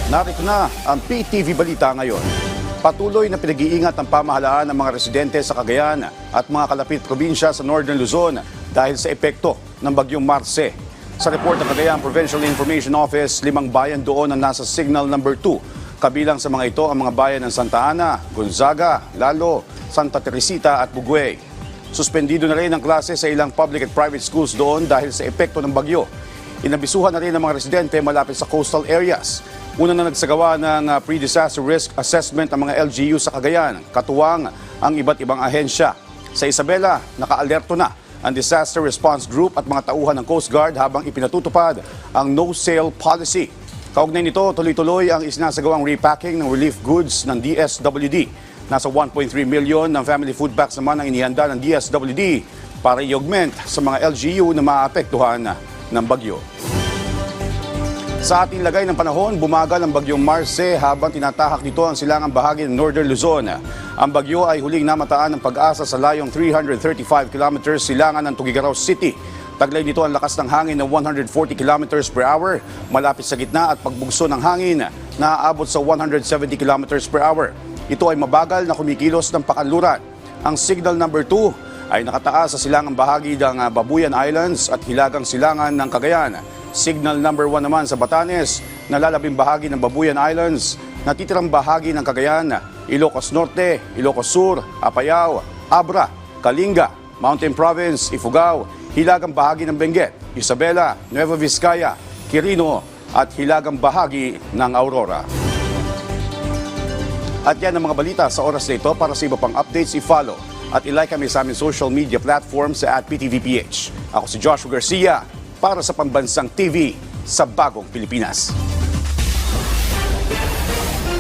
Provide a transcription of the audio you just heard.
Narito na ang PTV Balita ngayon. Patuloy na pinag-iingat ng pamahalaan ng mga residente sa Cagayan at mga kalapit probinsya sa Northern Luzon dahil sa epekto ng bagyong Marce. Sa report ng Cagayan Provincial Information Office, 5 bayan doon ang nasa signal number 2. Kabilang sa mga ito ang mga bayan ng Santa Ana, Gonzaga, Lalo, Santa Teresita at Buguey. Suspendido na rin ang klase sa ilang public at private schools doon dahil sa epekto ng bagyo. Inabisuhan na rin ang mga residente malapit sa coastal areas. Una na nagsagawa ng pre-disaster risk assessment ang mga LGU sa Cagayan, katuwang ang iba't ibang ahensya. Sa Isabela, naka-alerto na ang Disaster Response Group at mga tauhan ng Coast Guard habang ipinatutupad ang no-sale policy. Kaugnay nito, tuloy-tuloy ang isinasagawang repacking ng relief goods ng DSWD. Nasa 1.3 million ng family food packs naman ang inihanda ng DSWD para i-augment sa mga LGU na maapektuhan ng bagyo. Sa ating lagay ng panahon, bumagal ang bagyong Marce habang tinatahak nito ang silangang bahagi ng Northern Luzon. Ang bagyo ay huling namataan ng pag-asa sa layong 335 kilometers silangan ng Tuguegarao City. Taglay nito ang lakas ng hangin na 140 kilometers per hour, malapit sa gitna at pagbugso ng hangin na aabot sa 170 kilometers per hour. Ito ay mabagal na kumikilos ng pakanluran. Ang signal number 2 ay nakataas sa silangang bahagi ng Babuyan Islands at hilagang silangan ng Cagayan. Signal number 1 naman sa Batanes, nalalabing bahagi ng Babuyan Islands, natitirang bahagi ng Cagayan, Ilocos Norte, Ilocos Sur, Apayao, Abra, Kalinga, Mountain Province, Ifugao, hilagang bahagi ng Benguet, Isabela, Nueva Vizcaya, Quirino at hilagang bahagi ng Aurora. At yan ang mga balita sa oras na ito. Para sa iba pang updates, i-follow at i-like kami sa aming social media platforms sa @PTVPH. Ako si Joshua Garcia para sa Pambansang TV sa Bagong Pilipinas.